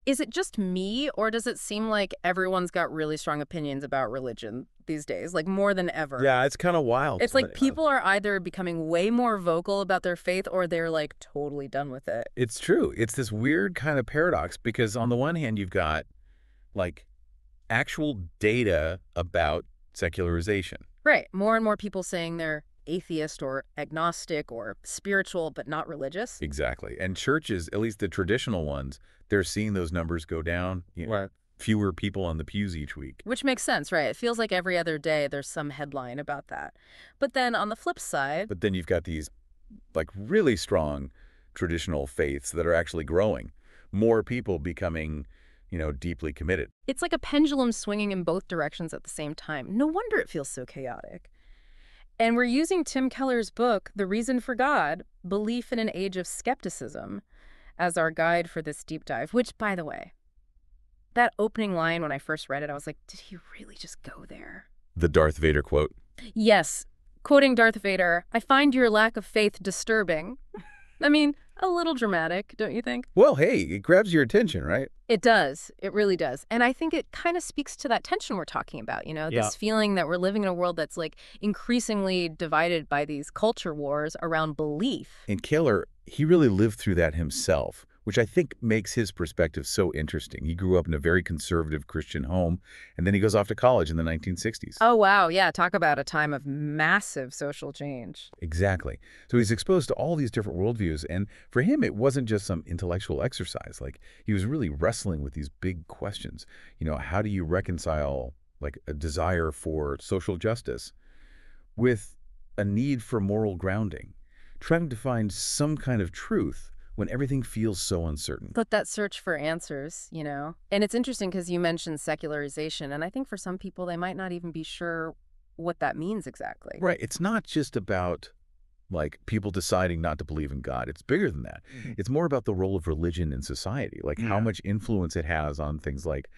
Is it just me, or does it seem like everyone's got really strong opinions about religion these days, like more than ever? Yeah, it's kind of wild. It's like people are either becoming way more vocal about their faith or they're like totally done with it. It's true. It's this weird kind of paradox because on the one hand, you've got like actual data about secularization. Right. More and more people saying they're atheist or agnostic or spiritual but not religious. Exactly. And churches, at least the traditional ones, they're seeing those numbers go down. Right. Fewer people on the pews each week. Which makes sense, right? It feels like every other day there's some headline about that. But then on the flip side, But then you've got these like really strong traditional faiths that are actually growing. More people becoming, deeply committed. it's like a pendulum swinging in both directions at the same time. No wonder it feels so chaotic. And we're using Tim Keller's book, The Reason for God, Belief in an Age of Skepticism, as our guide for this deep dive, which, by the way, that opening line when I first read it, I was like, did he really just go there? The Darth Vader quote. Yes. Quoting Darth Vader, I find your lack of faith disturbing. I mean, a little dramatic, don't you think? Well, hey, it grabs your attention, right? It does. It really does. And I think it kind of speaks to that tension we're talking about, Yeah. this feeling that we're living in a world that's like increasingly divided by these culture wars around belief. And Keller, he really lived through that himself, which I think makes his perspective so interesting. He grew up in a very conservative Christian home, and then he goes off to college in the 1960s. Oh, wow. Yeah. Talk about a time of massive social change. Exactly. So he's exposed to all these different worldviews, and for him, it wasn't just some intellectual exercise. Like, he was really wrestling with these big questions. How do you reconcile, like, a desire for social justice with a need for moral grounding? Trying to find some kind of truth when everything feels so uncertain. But that search for answers, And it's interesting because you mentioned secularization, and I think for some people, they might not even be sure what that means exactly. Right. It's not just about, like, people deciding not to believe in God. It's bigger than that. It's more about the role of religion in society, like how much influence it has on things like,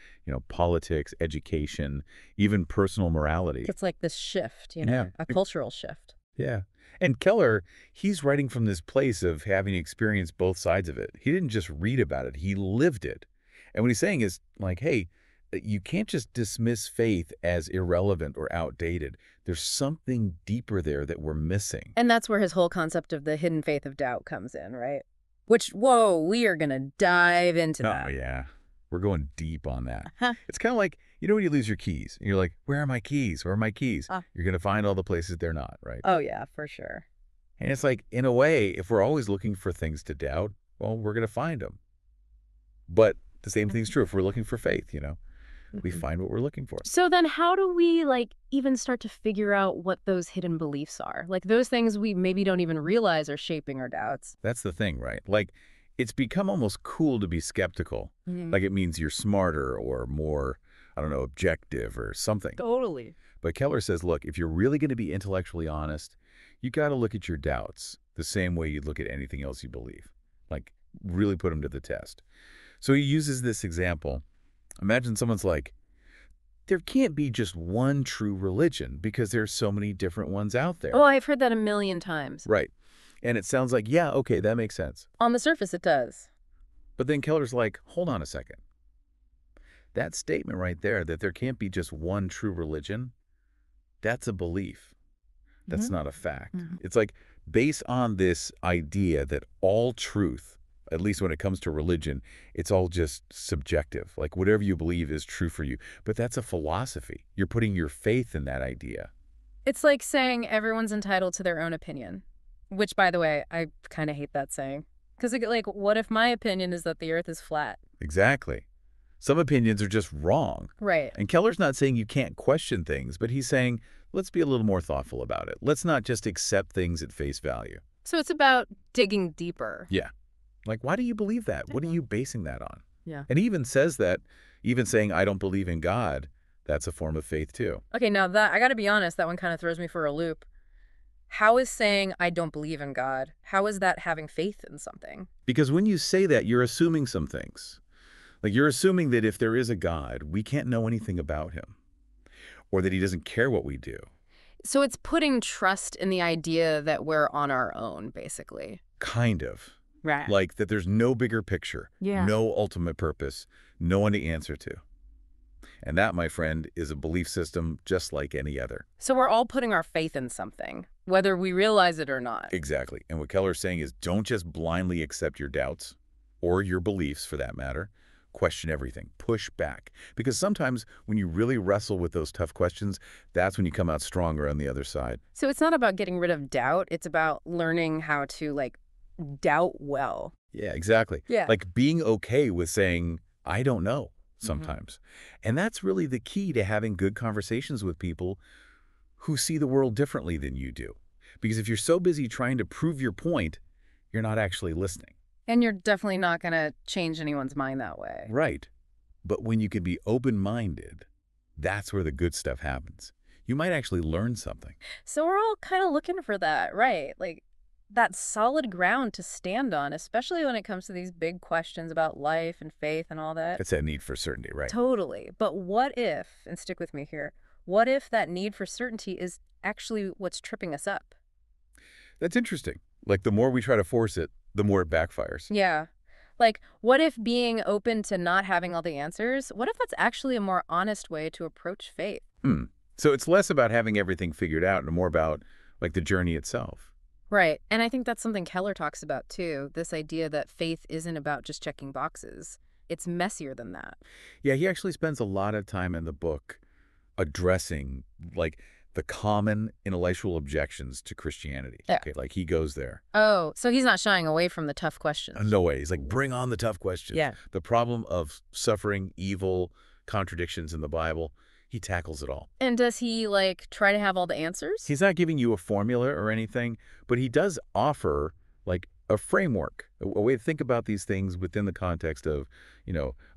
politics, education, even personal morality. It's like this shift, Yeah. a cultural shift. Yeah. And Keller, he's writing from this place of having experienced both sides of it. He didn't just read about it, he lived it. And what he's saying is, like, hey, you can't just dismiss faith as irrelevant or outdated. There's something deeper there that we're missing. And that's where his whole concept of the hidden faith of doubt comes in, right? Which, whoa, we are going to dive into that. Oh, yeah. We're going deep on that. Huh. It's kind of like, when you lose your keys, and you're like, where are my keys? Where are my keys? You're going to find all the places they're not, right? Oh, yeah, for sure. And it's like, in a way, if we're always looking for things to doubt, well, we're going to find them. But the same thing's true if we're looking for faith, we find what we're looking for. So then how do we, even start to figure out what those hidden beliefs are? Like, those things we maybe don't even realize are shaping our doubts. That's the thing, right? Like, it's become almost cool to be skeptical. Like, it means you're smarter or more, I don't know, objective or something. Totally. But Keller says, look, if you're really going to be intellectually honest, you got to look at your doubts the same way you'd look at anything else you believe. Like, really put them to the test. So he uses this example. Imagine someone's like, there can't be just one true religion because there's so many different ones out there. Oh, I've heard that a million times. Right. And it sounds like, yeah, okay, that makes sense. On the surface, it does. But then Keller's like, hold on a second. That statement right there, that there can't be just one true religion, that's a belief. That's not a fact. It's like, based on this idea that all truth, at least when it comes to religion, it's all just subjective. Like, whatever you believe is true for you. But that's a philosophy. You're putting your faith in that idea. It's like saying everyone's entitled to their own opinion. Which, by the way, I kind of hate that saying. Because, what if my opinion is that the earth is flat? Exactly. Some opinions are just wrong. Right. And Keller's not saying you can't question things, but he's saying, let's be a little more thoughtful about it. Let's not just accept things at face value. So it's about digging deeper. Yeah. Like, why do you believe that? What are you basing that on? Yeah. And he even says that, even saying, I don't believe in God, that's a form of faith too. Okay, now that, I got to be honest, that one kind of throws me for a loop. How is saying I don't believe in God, how is that having faith in something? Because when you say that, you're assuming some things. Like, you're assuming that if there is a God, we can't know anything about him, or that he doesn't care what we do. So it's putting trust in the idea that we're on our own, basically. Kind of. Right. Like that there's no bigger picture, Yeah. no ultimate purpose, no one to answer to. And that, my friend, is a belief system just like any other. So we're all putting our faith in something, whether we realize it or not. Exactly. And what Keller's saying is don't just blindly accept your doubts, or your beliefs for that matter. Question everything. Push back. Because sometimes when you really wrestle with those tough questions, that's when you come out stronger on the other side. So it's not about getting rid of doubt. It's about learning how to, doubt well. Yeah, exactly. Yeah. Like being okay with saying, I don't know Mhm. sometimes. And that's really the key to having good conversations with people who see the world differently than you do. Because if you're so busy trying to prove your point, you're not actually listening. And you're definitely not going to change anyone's mind that way. Right. But when you can be open-minded, that's where the good stuff happens. You might actually learn something. So we're all kind of looking for that, right? Like that solid ground to stand on, especially when it comes to these big questions about life and faith and all that. It's that need for certainty, right? Totally. But what if, and stick with me here, what if that need for certainty is actually what's tripping us up? That's interesting. Like the more we try to force it, the more it backfires. Yeah. Like, what if being open to not having all the answers, what if that's actually a more honest way to approach faith? Hmm. So it's less about having everything figured out and more about like the journey itself. Right. And I think that's something Keller talks about too, this idea that faith isn't about just checking boxes. It's messier than that. Yeah, he actually spends a lot of time in the book addressing like the common intellectual objections to Christianity. Yeah. Okay, like he goes there. Oh, so he's not shying away from the tough questions. No way. He's like, bring on the tough questions. Yeah. The problem of suffering, evil, contradictions in the Bible, he tackles it all. And does he, try to have all the answers? He's not giving you a formula or anything, but he does offer like a framework, a way to think about these things within the context of,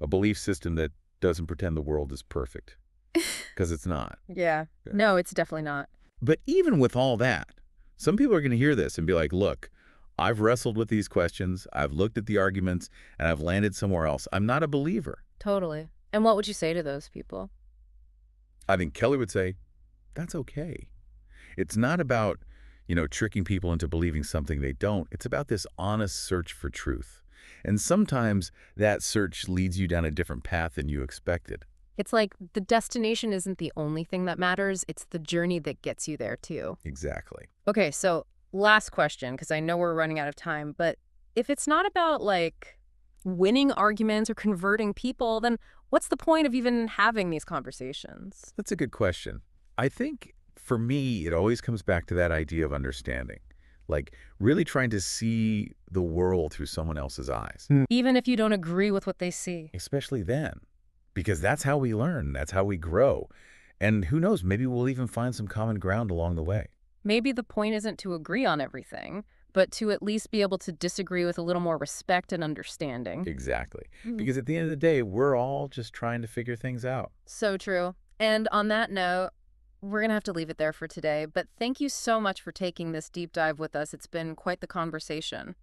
a belief system that doesn't pretend the world is perfect. Because it's not. Yeah. Yeah. No, it's definitely not. But even with all that, some people are going to hear this and be like, look, I've wrestled with these questions, I've looked at the arguments, and I've landed somewhere else. I'm not a believer. Totally. And what would you say to those people? I think Kelly would say, that's okay. It's not about, tricking people into believing something they don't. It's about this honest search for truth. And sometimes that search leads you down a different path than you expected. It's like the destination isn't the only thing that matters. It's the journey that gets you there, too. Exactly. Okay, so last question, because I know we're running out of time. But if it's not about, winning arguments or converting people, then what's the point of even having these conversations? That's a good question. I think for me, it always comes back to that idea of understanding. Like really trying to see the world through someone else's eyes. Even if you don't agree with what they see. Especially then. Because that's how we learn. That's how we grow. And who knows, maybe we'll even find some common ground along the way. Maybe the point isn't to agree on everything, but to at least be able to disagree with a little more respect and understanding. Exactly. Mhm. Because at the end of the day, we're all just trying to figure things out. So true. And on that note, we're going to have to leave it there for today. But thank you so much for taking this deep dive with us. It's been quite the conversation.